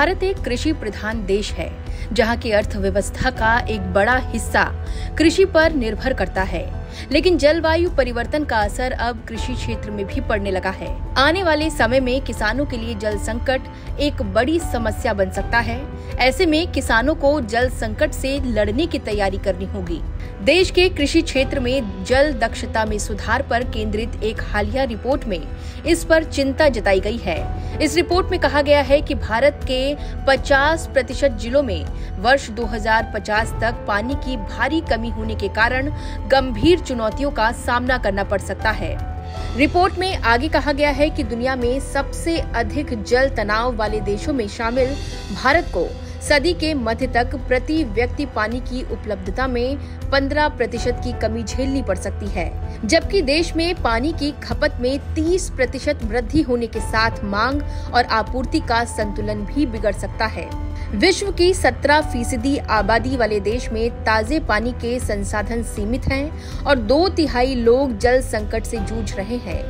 भारत एक कृषि प्रधान देश है, जहां की अर्थव्यवस्था का एक बड़ा हिस्सा कृषि पर निर्भर करता है। लेकिन जलवायु परिवर्तन का असर अब कृषि क्षेत्र में भी पड़ने लगा है। आने वाले समय में किसानों के लिए जल संकट एक बड़ी समस्या बन सकता है। ऐसे में किसानों को जल संकट से लड़ने की तैयारी करनी होगी। देश के कृषि क्षेत्र में जल दक्षता में सुधार पर केंद्रित एक हालिया रिपोर्ट में इस पर चिंता जताई गई है। इस रिपोर्ट में कहा गया है कि भारत के 50% जिलों में वर्ष 2050 तक पानी की भारी कमी होने के कारण गंभीर चुनौतियों का सामना करना पड़ सकता है। रिपोर्ट में आगे कहा गया है कि दुनिया में सबसे अधिक जल तनाव वाले देशों में शामिल भारत को सदी के मध्य तक प्रति व्यक्ति पानी की उपलब्धता में 15% की कमी झेलनी पड़ सकती है, जबकि देश में पानी की खपत में 30% वृद्धि होने के साथ मांग और आपूर्ति का संतुलन भी बिगड़ सकता है। विश्व की 17% आबादी वाले देश में ताजे पानी के संसाधन सीमित हैं और 2/3 लोग जल संकट से जूझ रहे हैं।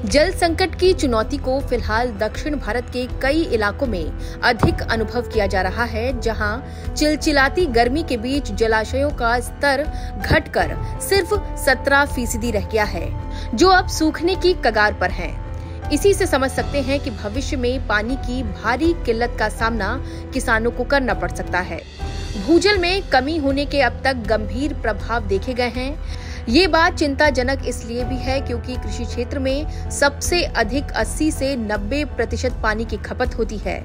जल संकट की चुनौती को फिलहाल दक्षिण भारत के कई इलाकों में अधिक अनुभव किया जा रहा है, जहां चिलचिलाती गर्मी के बीच जलाशयों का स्तर घटकर सिर्फ 17% रह गया है, जो अब सूखने की कगार पर है। इसी से समझ सकते हैं कि भविष्य में पानी की भारी किल्लत का सामना किसानों को करना पड़ सकता है। भूजल में कमी होने के अब तक गंभीर प्रभाव देखे गए हैं। ये बात चिंताजनक इसलिए भी है क्योंकि कृषि क्षेत्र में सबसे अधिक 80 से 90% पानी की खपत होती है।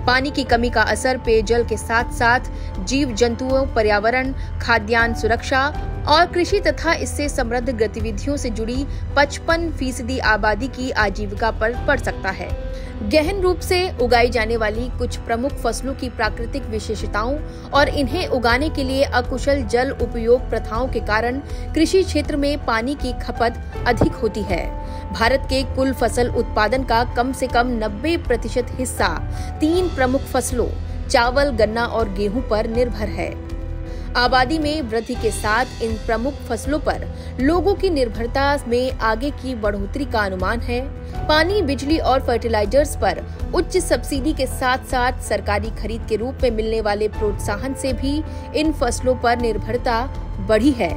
पानी की कमी का असर पेयजल के साथ साथ जीव जंतुओं, पर्यावरण, खाद्यान्न सुरक्षा और कृषि तथा इससे समृद्ध गतिविधियों से जुड़ी 55% आबादी की आजीविका पर पड़ सकता है। गहन रूप से उगाई जाने वाली कुछ प्रमुख फसलों की प्राकृतिक विशेषताओं और इन्हें उगाने के लिए अकुशल जल उपयोग प्रथाओं के कारण कृषि क्षेत्र में पानी की खपत अधिक होती है। भारत के कुल फसल उत्पादन का कम से कम 90% हिस्सा 3 प्रमुख फसलों चावल, गन्ना और गेहूं पर निर्भर है। आबादी में वृद्धि के साथ इन प्रमुख फसलों पर लोगों की निर्भरता में आगे की बढ़ोतरी का अनुमान है। पानी, बिजली और फर्टिलाइजर्स पर उच्च सब्सिडी के साथ साथ सरकारी खरीद के रूप में मिलने वाले प्रोत्साहन से भी इन फसलों पर निर्भरता बढ़ी है।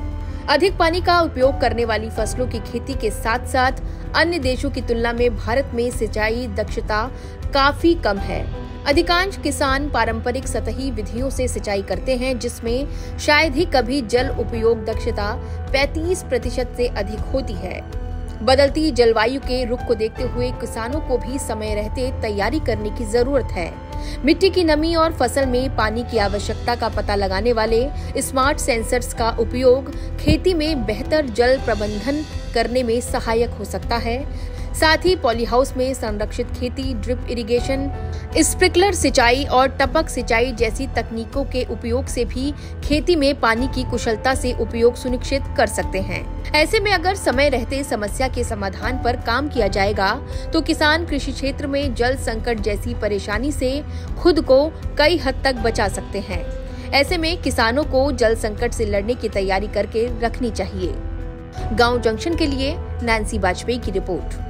अधिक पानी का उपयोग करने वाली फसलों की खेती के साथ साथ अन्य देशों की तुलना में भारत में सिंचाई दक्षता काफी कम है। अधिकांश किसान पारंपरिक सतही विधियों से सिंचाई करते हैं, जिसमें शायद ही कभी जल उपयोग दक्षता 35% से अधिक होती है। बदलती जलवायु के रुख को देखते हुए किसानों को भी समय रहते तैयारी करने की जरूरत है। मिट्टी की नमी और फसल में पानी की आवश्यकता का पता लगाने वाले स्मार्ट सेंसर्स का उपयोग खेती में बेहतर जल प्रबंधन करने में सहायक हो सकता है। साथ ही पॉली हाउस में संरक्षित खेती, ड्रिप इरिगेशन, स्प्रिंकलर सिंचाई और टपक सिंचाई जैसी तकनीकों के उपयोग से भी खेती में पानी की कुशलता से उपयोग सुनिश्चित कर सकते हैं। ऐसे में अगर समय रहते समस्या के समाधान पर काम किया जाएगा तो किसान कृषि क्षेत्र में जल संकट जैसी परेशानी से खुद को कई हद तक बचा सकते हैं। ऐसे में किसानों को जल संकट से लड़ने की तैयारी करके रखनी चाहिए। गांव जंक्शन के लिए नैन्सी वाजपेयी की रिपोर्ट।